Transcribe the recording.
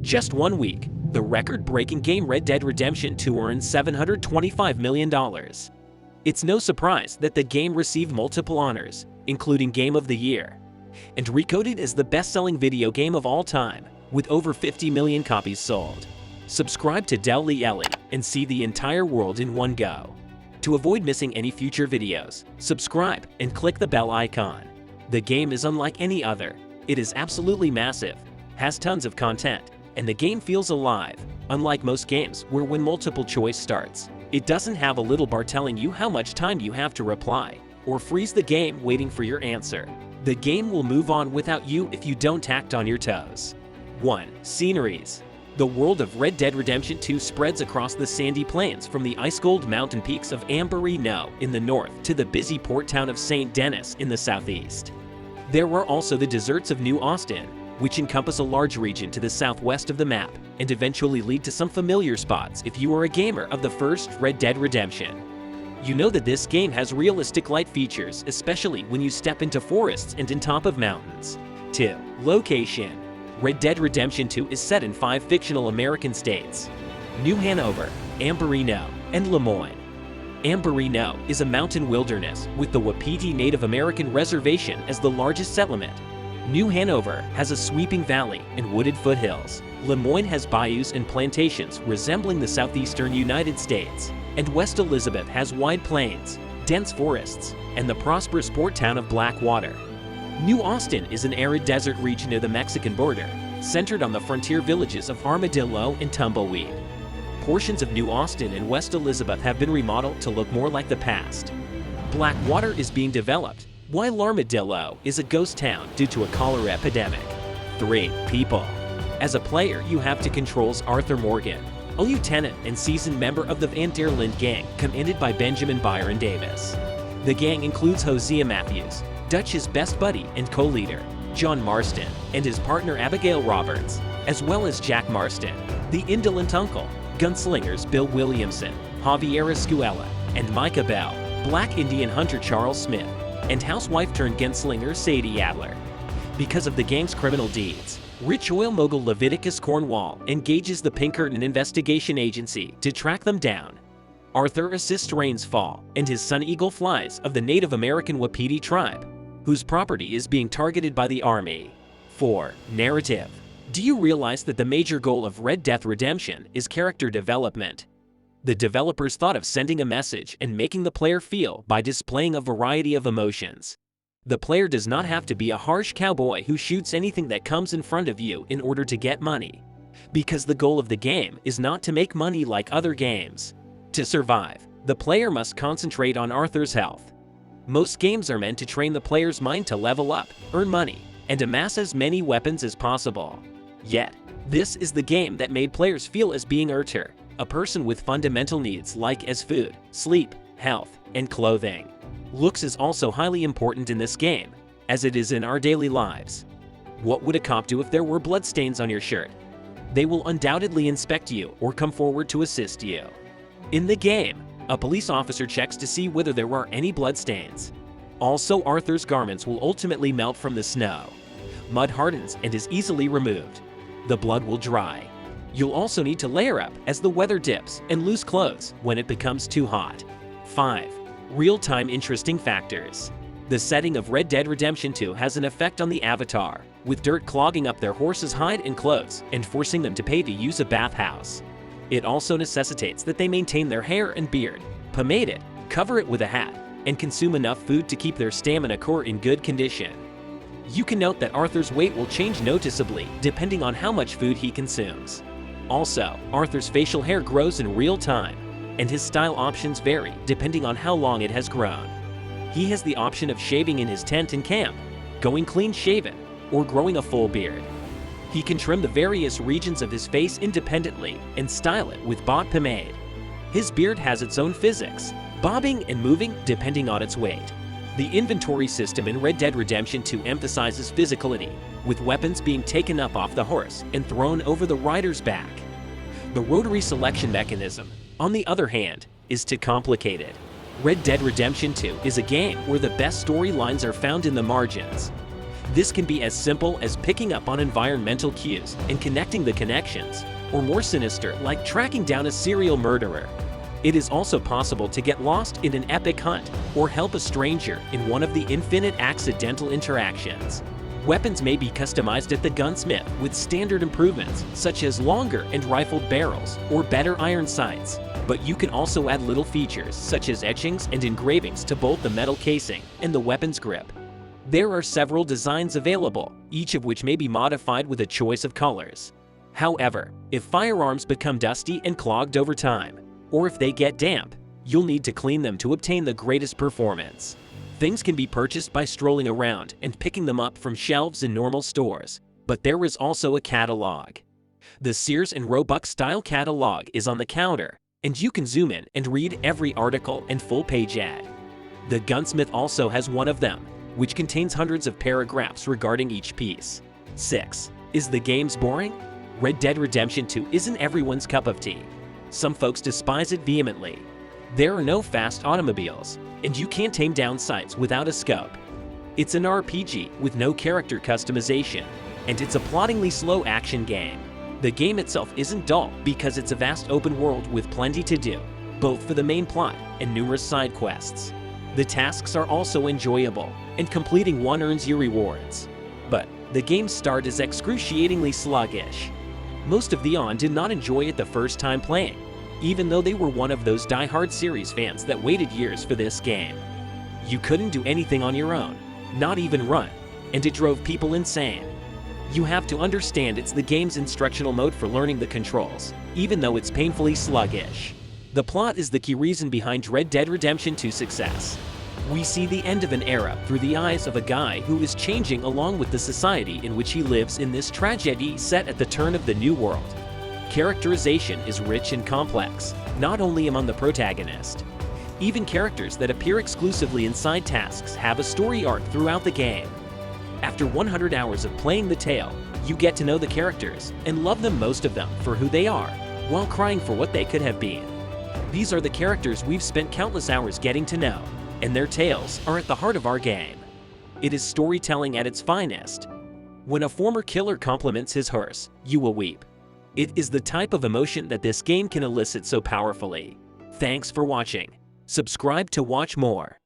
Just 1 week, the record-breaking game Red Dead Redemption 2 earned $725 million. It's no surprise that the game received multiple honors, including Game of the Year, and recoded as the best-selling video game of all time, with over 50 million copies sold. Subscribe to Deli Ellie and see the entire world in one go. To avoid missing any future videos, subscribe and click the bell icon. The game is unlike any other. It is absolutely massive, has tons of content, and the game feels alive. Unlike most games where when multiple choice starts, it doesn't have a little bar telling you how much time you have to reply, or freeze the game waiting for your answer. The game will move on without you if you don't act on your toes. 1. Sceneries. The world of Red Dead Redemption 2 spreads across the sandy plains from the ice-cold mountain peaks of Amberino in the north to the busy port town of St. Denis in the southeast. There are also the deserts of New Austin, which encompass a large region to the southwest of the map and eventually lead to some familiar spots if you are a gamer of the first Red Dead Redemption. You know that this game has realistic light features, especially when you step into forests and on top of mountains. 2. Location. Red Dead Redemption 2 is set in 5 fictional American states: New Hanover, Amberino, and Lemoyne. Amberino is a mountain wilderness with the Wapiti Native American Reservation as the largest settlement. New Hanover has a sweeping valley and wooded foothills. Lemoyne has bayous and plantations resembling the southeastern United States. And West Elizabeth has wide plains, dense forests, and the prosperous port town of Blackwater. New Austin is an arid desert region near the Mexican border, centered on the frontier villages of Armadillo and Tumbleweed. Portions of New Austin and West Elizabeth have been remodeled to look more like the past. Blackwater is being developed, while Armadillo is a ghost town due to a cholera epidemic. 3. People. As a player, you have to control Arthur Morgan, a lieutenant and seasoned member of the Van der Linde gang commanded by Benjamin Byron Davis. The gang includes Hosea Matthews, Dutch's best buddy and co-leader, John Marston, and his partner Abigail Roberts, as well as Jack Marston, the indolent uncle, gunslingers Bill Williamson, Javier Escuela, and Micah Bell, Black Indian hunter Charles Smith, and housewife-turned-gunslinger Sadie Adler. Because of the gang's criminal deeds, rich oil mogul Leviticus Cornwall engages the Pinkerton Investigation Agency to track them down. Arthur assists Rains Fall and his son Eagle Flies of the Native American Wapiti tribe, whose property is being targeted by the army. 4. Narrative. Do you realize that the major goal of Red Dead Redemption is character development? The developers thought of sending a message and making the player feel by displaying a variety of emotions. The player does not have to be a harsh cowboy who shoots anything that comes in front of you in order to get money, because the goal of the game is not to make money like other games. To survive, the player must concentrate on Arthur's health. Most games are meant to train the player's mind to level up, earn money, and amass as many weapons as possible. Yet, this is the game that made players feel as being Arthur, a person with fundamental needs like as food, sleep, health, and clothing. Looks is also highly important in this game, as it is in our daily lives. What would a cop do if there were bloodstains on your shirt? They will undoubtedly inspect you or come forward to assist you. In the game, a police officer checks to see whether there are any bloodstains. Also, Arthur's garments will ultimately melt from the snow. Mud hardens and is easily removed. The blood will dry. You'll also need to layer up as the weather dips and lose clothes when it becomes too hot. 5. Real-time interesting factors. The setting of Red Dead Redemption 2 has an effect on the avatar, with dirt clogging up their horse's hide and clothes and forcing them to pay to use a bathhouse. It also necessitates that they maintain their hair and beard, pomade it, cover it with a hat, and consume enough food to keep their stamina core in good condition. You can note that Arthur's weight will change noticeably depending on how much food he consumes. Also, Arthur's facial hair grows in real time, and his style options vary depending on how long it has grown. He has the option of shaving in his tent and camp, going clean-shaven, or growing a full beard. He can trim the various regions of his face independently and style it with bought pomade. His beard has its own physics, bobbing and moving depending on its weight. The inventory system in Red Dead Redemption 2 emphasizes physicality, with weapons being taken up off the horse and thrown over the rider's back. The rotary selection mechanism, on the other hand, is too complicated. Red Dead Redemption 2 is a game where the best storylines are found in the margins. This can be as simple as picking up on environmental cues and connecting the connections, or more sinister, like tracking down a serial murderer. It is also possible to get lost in an epic hunt or help a stranger in one of the infinite accidental interactions. Weapons may be customized at the gunsmith with standard improvements such as longer and rifled barrels or better iron sights, but you can also add little features such as etchings and engravings to both the metal casing and the weapon's grip. There are several designs available, each of which may be modified with a choice of colors. However, if firearms become dusty and clogged over time, or if they get damp, you'll need to clean them to obtain the greatest performance. Things can be purchased by strolling around and picking them up from shelves in normal stores, but there is also a catalog. The Sears and Roebuck style catalog is on the counter, and you can zoom in and read every article and full-page ad. The Gunsmith also has one of them, which contains hundreds of paragraphs regarding each piece. 6. Is the games boring? Red Dead Redemption 2 isn't everyone's cup of tea. Some folks despise it vehemently. There are no fast automobiles, and you can't tame down sights without a scope. It's an RPG with no character customization, and it's a ploddingly slow action game. The game itself isn't dull because it's a vast open world with plenty to do, both for the main plot and numerous side quests. The tasks are also enjoyable, and completing one earns you rewards. But the game's start is excruciatingly sluggish. Most of the On did not enjoy it the first time playing, even though they were one of those die-hard series fans that waited years for this game. You couldn't do anything on your own, not even run, and it drove people insane. You have to understand it's the game's instructional mode for learning the controls, even though it's painfully sluggish. The plot is the key reason behind Red Dead Redemption 2's success. We see the end of an era through the eyes of a guy who is changing along with the society in which he lives in this tragedy set at the turn of the New World. Characterization is rich and complex, not only among the protagonist. Even characters that appear exclusively in side tasks have a story arc throughout the game. After 100 hours of playing the tale, you get to know the characters and love them, most of them, for who they are, while crying for what they could have been. These are the characters we've spent countless hours getting to know, and their tales are at the heart of our game. It is storytelling at its finest. When a former killer compliments his hearse, you will weep. It is the type of emotion that this game can elicit so powerfully. Thanks for watching. Subscribe to watch more.